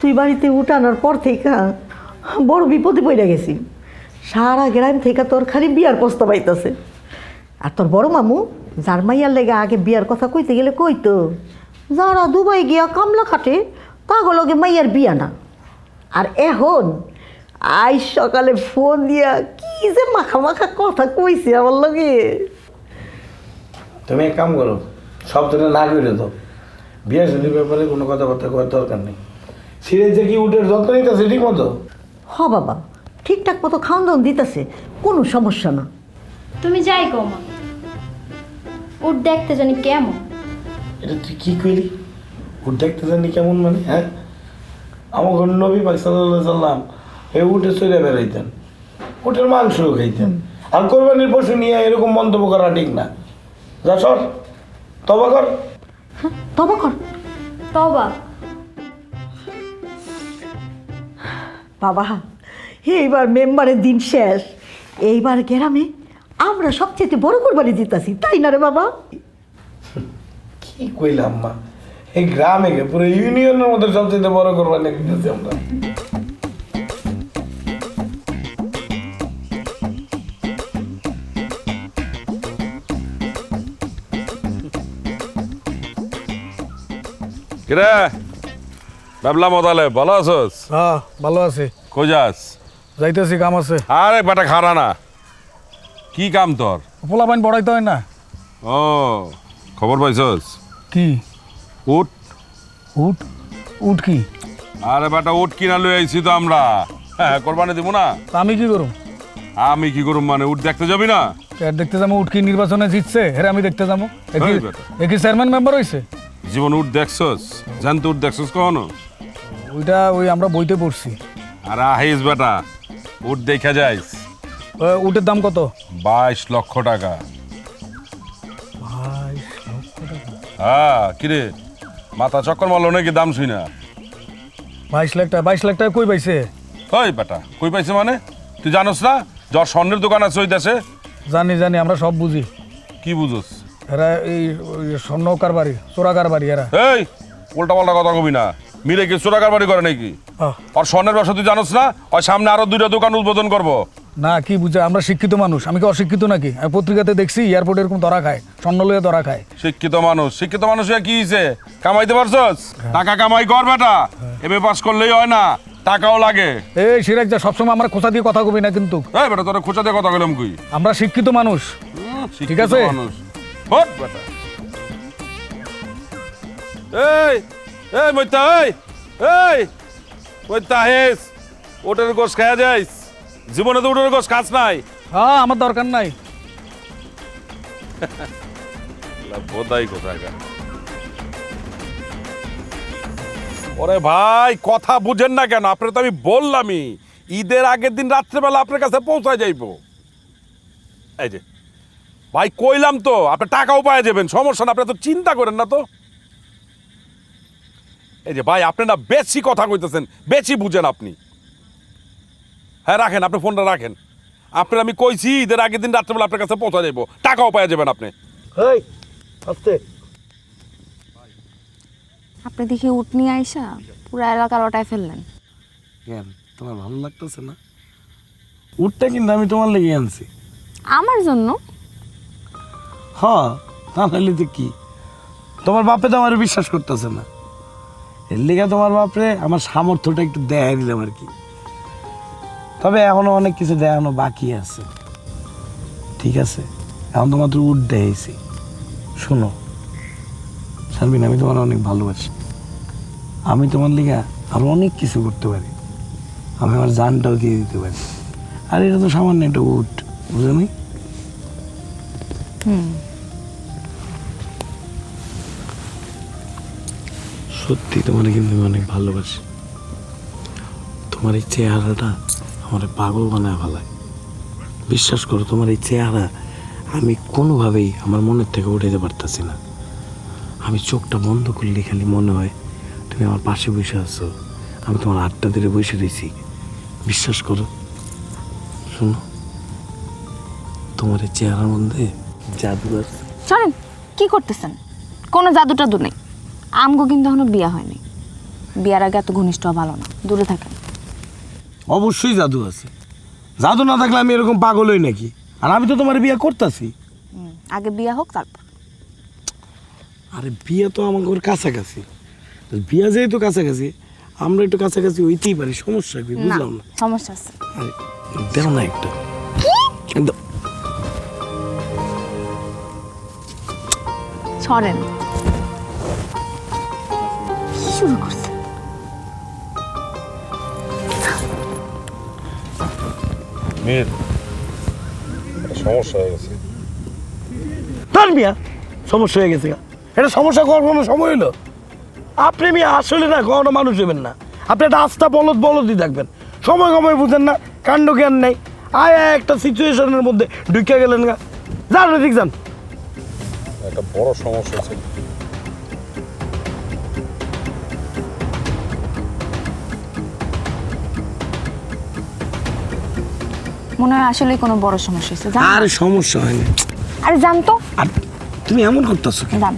তুই বাড়িতে উঠানোর পর থেকে বড় বিপদে পড়ে গেছি। সারা গ্রাম থেকে তোর খালি বিয়ার প্রস্তাব আইতাছে। আর তোর বড় মামু যার মাইয়ার লেগে আগে বিয়ার কথা কইতে গেলে কইতো যারা দুবাই গিয়া কামলা খাটে তাগুলোকে মাইয়ার বিয়া না। আর এখন আজ সকালে ফোন দিয়া কি যে মাখা মাখা কথা কইছে আমার লগে। তুমি এক কাম করো, সব দিনে না করে দাও, বিয়ে শাদীর ব্যাপারে কোনো কথাবার্তা করার দরকার নেই। সিরিজ যে কি উঠে যত্ন নিতেছে ঠিক মতো? হ বাবা, ঠিকঠাক মতো খাওয়ান দাওয়ান দিতেছে, কোনো সমস্যা না। তুমি যাই গো মা, ওর দেখতে জানি কেমন। এটা তুই কি কইলি? উঠ দেখতে জানি কেমন মানে? হ্যাঁ, আমার ঘর নবী পাক সাল্লাল্লাহু আলাইহি সাল্লাম এই উঠে চলে বেড়াইতেন, উঠের মাংসও খাইতেন। আর কোরবানির পশু নিয়ে এরকম মন্তব্য করা ঠিক না। যা সর, তবা কর। হ্যাঁ, তবা কর। তবা বাবা, এইবার মেম্বারের দিন শেষ, এইবার গ্রামে আমরা সবচেয়ে বড় কোরবানি দিতেছি, তাই না রে বাবা? কি কইলাম মা, এই গ্রামে পুরো ইউনিয়নের মধ্যে সবচেয়ে বড় কোরবানি দিতেছি আমরা। কিরে বাবলা মদালে ভালো আছোস? হ্যাঁ ভালো আছে। কই যাস? যাইতেছি, কাম আছে। আরে বেটা খারা না, কি কাম তোর? পোলা পানি পড়াইতে হয় না। ও খবর পাইছস? কি উট উঠ উঠ কি? আরে বেটা উট কিনা লই আইছি তো আমরা। হ্যাঁ কোরবানি দিব না। তা আমি কি করুম? আমি কি করুম মানে? উট দেখতে যাবি না? এর দেখতে যাবো? উঠ কি নির্বাচনে জিতছে হেরে আমি দেখতে যাবো? এই বেটা। একই চেয়ারম্যান মেম্বার হয়েছে? জীবন উট দেখছস? জানতো উট দেখছস কখনো? ওই আমরা বইতে পড়ছি। আরে আহিস বেটা, উট দেখা যাইস। উটের দাম কত? 22 লক্ষ টাকা। 22 লক্ষ টাকা? হ্যাঁ কিরে মাথা চক্কর মারলো নাকি দাম শুই না? 22 লাখ টাকা? 22 লাখ টাকা কই পাইছে? ওই বেটা কই পাইছে মানে? তুই জানোস না যার স্বর্ণের দোকান আছে ওই দেশে? জানি জানি, আমরা সব বুঝি। কি বুঝোস? এরা এই স্বর্ণ কারবারি, চোরা কারবারি এরা। এই উল্টা পাল্টা কথা কবি না। মিলে কি চোরা কারবারি করে নাকি? হ্যাঁ। আর স্বর্ণের ব্যবসা তুই জানোস না? ওই সামনে আরো 2টা দোকান উদ্বোধন করবো। না কি বুঝে? আমরা শিক্ষিত মানুষ, আমি কি অশিক্ষিত নাকি? আমি পত্রিকাতে দেখছি এয়ারপোর্টে এরকম ধরা খায়, স্বর্ণ লইয়া ধরা খায়। শিক্ষিত মানুষ হয়ে কি হয়েছে? কামাইতে পারছস? টাকা কামাই কর বেটা। এমএ পাস করলেই হয় না, টাকাও লাগে। এই সিরাজ যা, সবসময় আমরা খোঁচা দিয়ে কথা কবি না কিন্তু। এই বেটা তোরা খোঁচা দিয়ে কথা বললাম কই? আমরা শিক্ষিত মানুষ। ঠিক আছে। মানুষ হট বেটা। এই এই মইতা এই মইতা হেস ওটার গোশ খায়া যাইস। জীবনে তো ওটার গোশ খাস নাই। হ্যাঁ, আমার দরকার নাই। বোধাই কোথায়? ওরে ভাই কথা বুঝেন না কেন? আপনার তো আমি বললামই ঈদের আগের দিন রাত্রেবেলা আপনার কাছে পৌঁছায় যাইব। এই যে ভাই কইলাম তো আপনি টাকাও পাওয়া যাবেন, সমস্যা না, আপনি তো চিন্তা করেন না তো। এই যে ভাই আপনি না বেশি কথা কইতেছেন, বেশি বুঝেন আপনি। হ্যাঁ রাখেন, আপনি ফোনটা রাখেন। আপনার আমি কইছি ঈদের আগের দিন রাত্রেবেলা আপনার কাছে পৌঁছা যাইব, টাকাও পাওয়া যাবেন আপনি। এই আস্তে। আপনি দেখি উঠ নিয়ে আইসা পুরো এলাকা লটায় ফেললেন। কেন তোমার ভালো লাগতেছে না? উঠটা কিন্তু আমি তোমার লেগে আনছি। আমার জন্য? হ্যাঁ, তাহলে তো কি, তোমার বাপে তো আমার বিশ্বাস করতেছে না, এর লেগে তোমার বাপরে আমার সামর্থ্যটা একটু দেখাই দিলাম আর কি। তবে এখনো অনেক কিছু দেখানো বাকি আছে। ঠিক আছে, এখন তো মাত্র উঠ দেখাইছি। শোনো শারমিন, আমি তোমার অনেক ভালোবাসি। আমি তোমার লেগে আরো অনেক কিছু করতে পারি। আমি আমার জানটাও দিয়ে দিতে পারি। আর এটা তো সামান্য একটা উঠ, বুঝো নি? সত্যি তোমার কিন্তু আমি অনেক ভালোবাসি। তোমার এই চেহারাটা আমার পাগল বানায় ফেলায়। বিশ্বাস করো, তোমার এই চেহারা আমি কোনোভাবেই আমার মনের থেকে উঠাইতে পারতেছি না। আমি চোখটা বন্ধ করলে খালি মনে হয় তুমি আমার পাশে বসে আছো, আমি তোমার হাতটা ধরে বসে রয়েছি। বিশ্বাস করো। শোনো, তোমার এই চেহারার মধ্যে জাদু আছে। চলেন, কি করতেছেন? কোনো জাদু টাদু নেই। আমগো কিন্তু এখনো বিয়া হয়নি। বিয়ার আগে এত ঘনিষ্ঠ হওয়া ভালো না, দূরে থাকেন। অবশ্যই জাদু আছে, জাদু না থাকলে আমি এরকম পাগল হই নাকি? আর আমি তো তোমার বিয়ে করতেছি। আগে বিয়া হোক তারপর। আরে বিয়ে তো আমার ঘর কাছাকাছি, বিয়ে যেহেতু কাছাকাছি আমরা একটু কাছাকাছি হইতেই পারি, সমস্যা কি না, বুঝলাম না। সমস্যা আছে। আরে দেখো না একটা একদম ছড়েন। কি শুরু করছে? মীর সমস্যা হয়ে গেছে। তার বিয়া সমস্যা হয়ে গেছে। এটা সমস্যা করার কোনো সময় হলো? আপনি মিয়া আসলে না কোনো মানুষ হবেন না, আপনি একটা আস্থা বলদই থাকবেন, সময় সময় বুঝেন না, কাণ্ড জ্ঞান নেই। একটা সিচুয়েশনের মধ্যে ঢুকে গেলেন গা, যান ঠিক যান। একটা বড় সমস্যা আছে। মনে হয় আসলেই কোনো বড় সমস্যা হয়েছে। আর সমস্যা হয়নি। আরে জান তো, আর তুমি এমন করতেছো? জান।